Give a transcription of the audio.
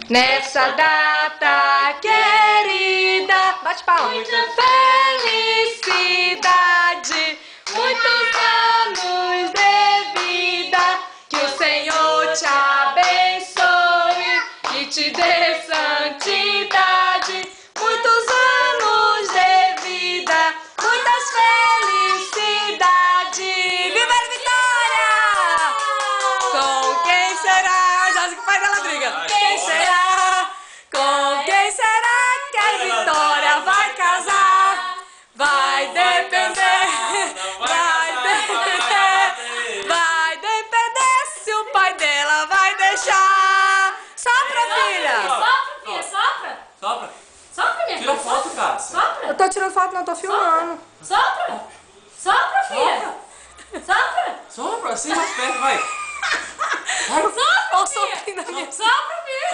Nessa data querida, bate palma. Muita felicidade, muitos anos de vida. Que o Senhor te abençoe e te dê santidade. Muitos anos de vida, muitas felicidades. Viva a Vitória! Com quem será? Já sei que o pai dela briga. Quem será? Com quem será que a Vitória vai casar? Vai depender, vai depender se o pai dela vai deixar. Sopra, filha! Sopra, filha, sopra! Sopra. Sopra, minha Tira filha! foto, cara. Sopra! Eu tô tirando foto, não, tô filmando. Sopra! Sopra, filha! Sopra! Sopra, assim mais perto, vai. Sopra, Olha o filha! sopinho da minha. Sopra, filha!